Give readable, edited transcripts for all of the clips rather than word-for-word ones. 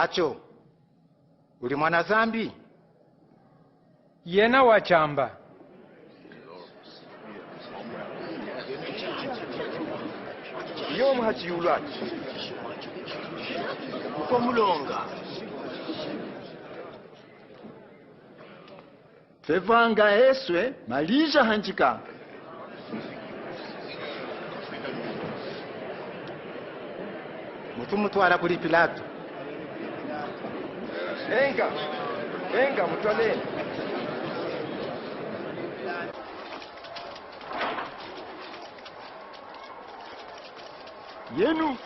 Acho, uli mwana zambi? Yena wachamba. Iyo mhachi yulwachi. Uko mulonga. Fevanga eswe malija hanjika. Mutumutwala kuli Pilato. Enga mutwaleni. Yenu.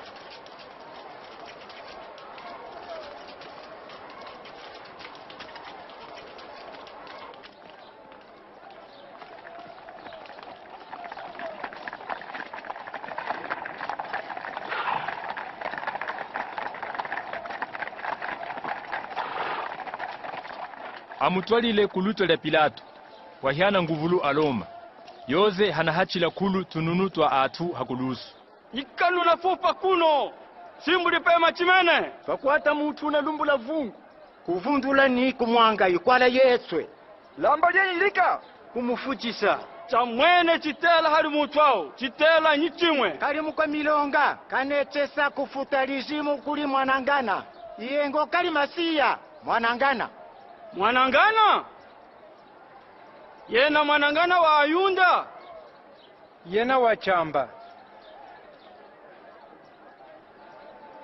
Amutwalile kuluto la Pilato wahyana nguvulu aloma yoze hanahachila kulu tununu twa atu hakulusu ikanu na fupa kuno simbuli pema chimene Fakwata mutu na lumbula vungu. Kuvundula ni kumwanga yukwala Yesu. Lamba lika kumufujisa cha mwene chitela hali mutwao chitela nyichimwe Kali mukwa milonga kanetesa kufuta lizimu kuli mwanangana. Iyengo kali masiya mwanangana. Mwanangana? Yena mwanangana wa Ayunda? Yena wachamba.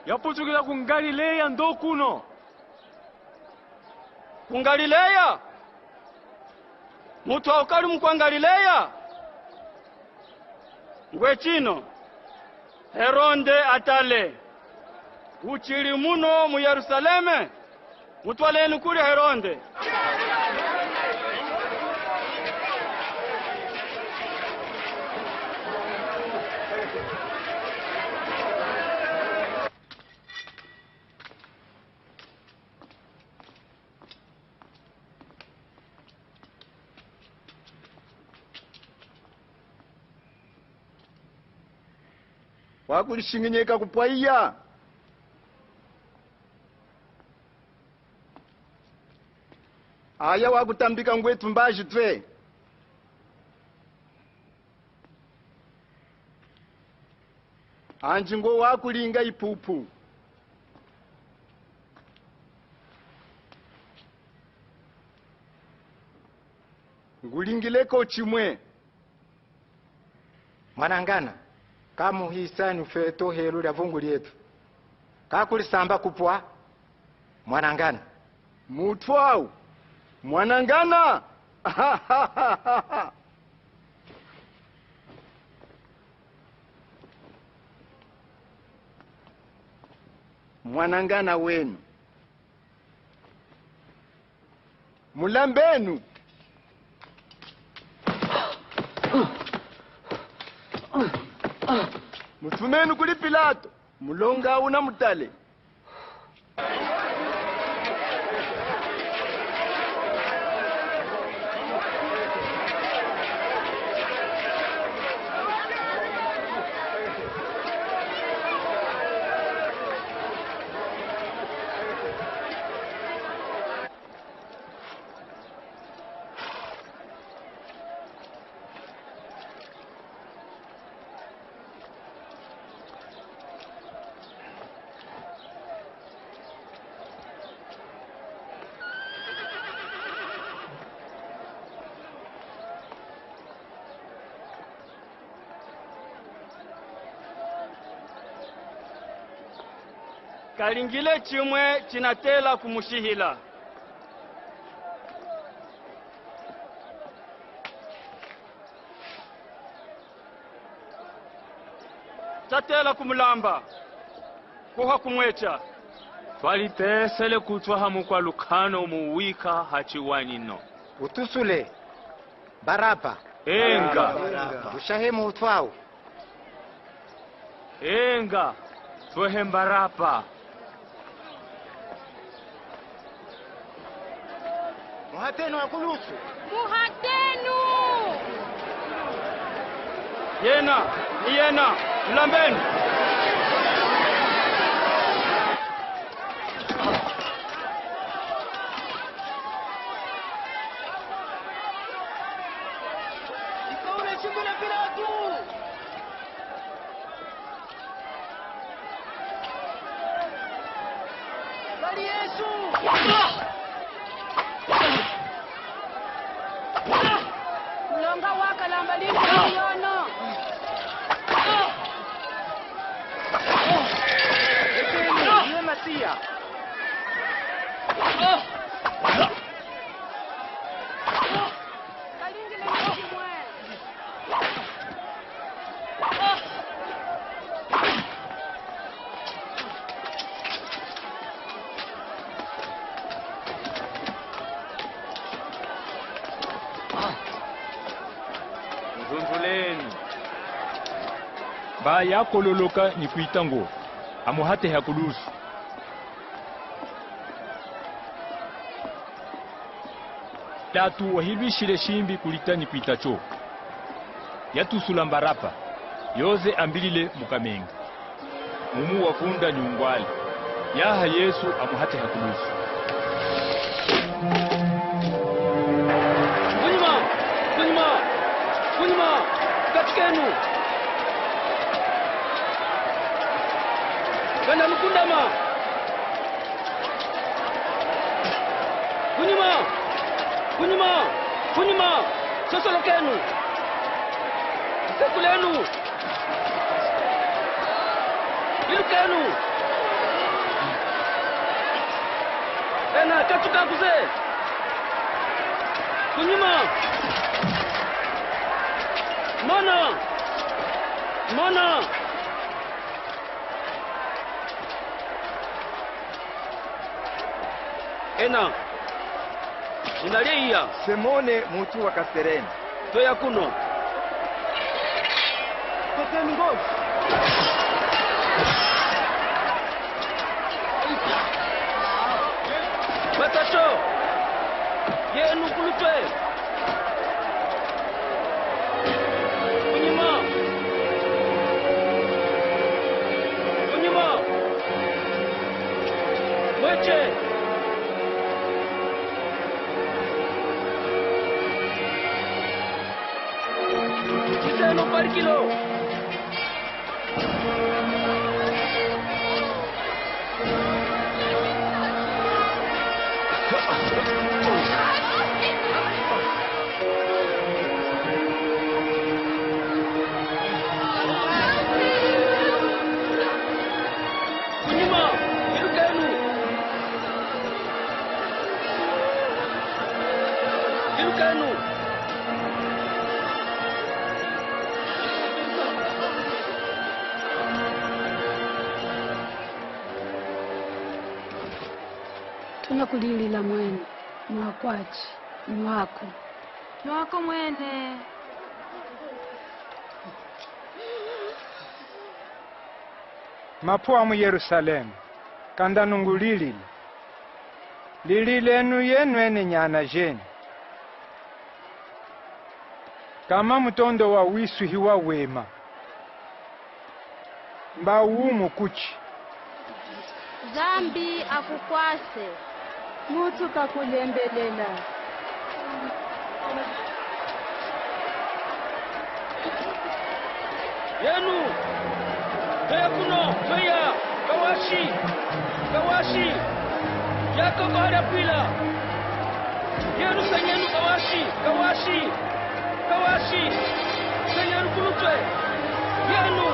Yaputukila kungalileya ndo kuno. Kungalileya? Mutu aukali mkwangalileya? Ngwe chino. Heronde atale. Uchili muno mu Yerusaleme. Mutwaleni kuli Heronde. wakulishinginyeka kupwaiya. Aya wakutambika ngwetu mbaji twe. Anjingo wakulinga ipupu. Ngulingileko chimwe. Mwanangana kamu hisani ufeto helu la vungu lietu. Kakuli samba kupwa mwanangana. Mutwau mwanangana. Mwanangana wenu mulambenu. Mutumenu kuli Pilato mulonga una mutale. Kalingile chimwe chinatela kumushihila. Chatela kumulamba. Kuha kumwecha. twalitesele kutwa hamu kwa lukano muwika hachiwanino Utusule Baraba. enga Ushahemu utwao. enga twehembarapa Muhatenu wakulusu. Muhatenu! Yena, mlambeni. Bali Yesu. Mulonga wakalamba yono. Ekeni, iwe Masia. Kalingile mchimwe. Nzonzoleni. Ba yakololoka ni kuitango. Amuhate hakulusu. Tatu wahilwishile shimbi kulita ni kuitacho. Yatusula mbarapa. Yoze ambilile mukamenga. Mumu wafunda nyungwali. Yaha Yesu amuhate hakulusu. Kunyuma, katikenu. Bana mkundama. Kunyuma, sosolokenu. Sekulenu. Ilukenu. Bena katuka kuze. Kunyuma. Mana. Ena. Inalia. Semone mutu wa Kasereni. Toya kuno. Peteni ngozi. Matacho. Yenu kulutwe. Kunyuma. Mweche. Kiseno parikilo. Ilukenu. Tunakulilila mwene mwakwachi nwako mwene. Mapua mu Yerusalemu kanda nungulilile lililenu yenwene nyana jeni kama mutondo wa wisuhi wa wema mba umu kuchi Zambi akukwase. Mutu kakulembelela. Yenu. Toya kuno. Toya. Kawashi. Yako bahara pila. Yenu senyenu kawashi. Senyenu kulutwe. Yenu.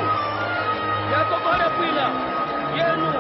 Yako bahara pila. Yenu.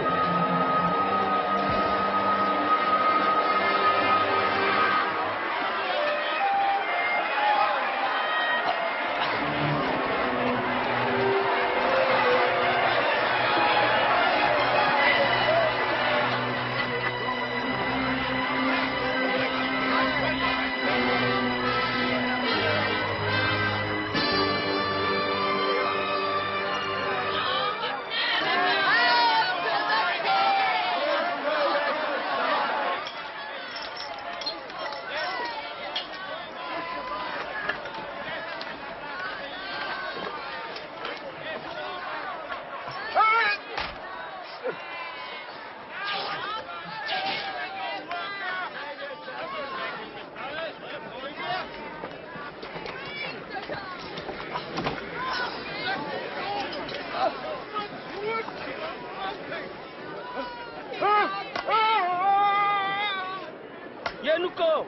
Kenuko.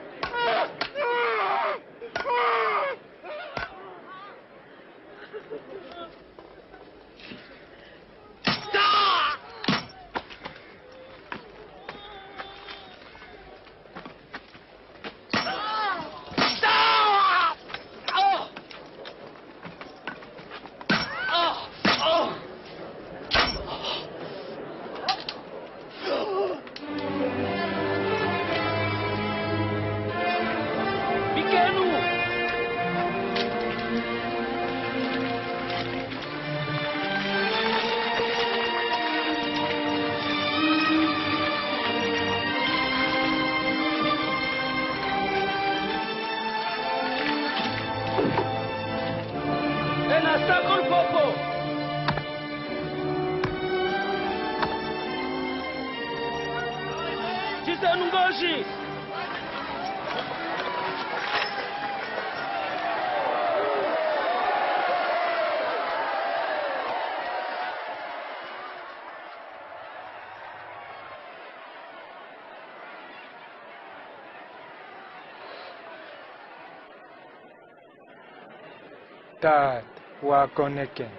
Ngoshi. Tat wakoneken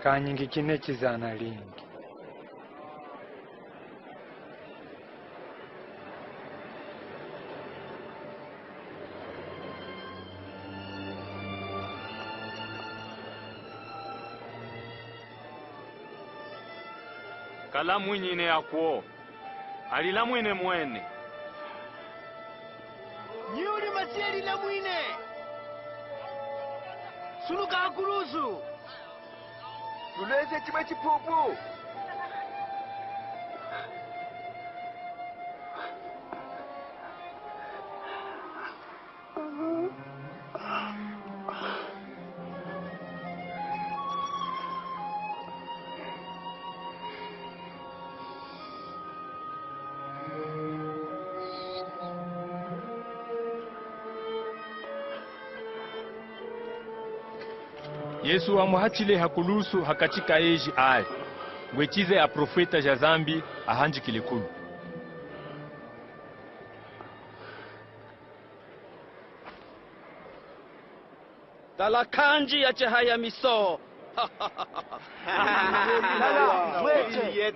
kanyingi kine kizana lingi Kala mwinyine yakwo alila mwine mwene Nyuri masieri la mwine Suluka akuruzu Tuleze chima chipupu Yesu amuhatile hakulusu hakachika eji ai ngwechize a profeta ja zambi ahanji kilikulu Tala kanji ya chehaya miso Mweche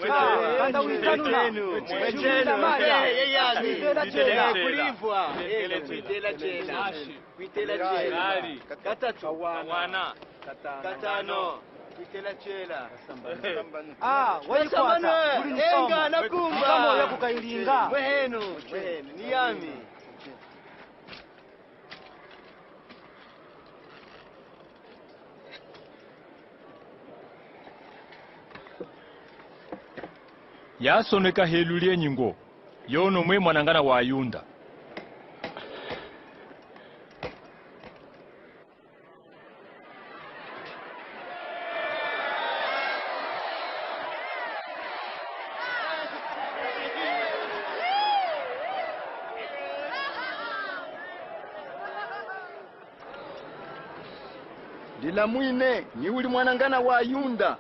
Kanda witanuna Kulivwa Kuitela chela Katatu wana Katano Kuitela chela wayikwata Enga nakumba Kamo ya kukailinga Mwehenu Niyami yasoneka helulie nyingo yono mwe mwanangana wa Yunda Lila mwine ni uli mwanangana wa Yunda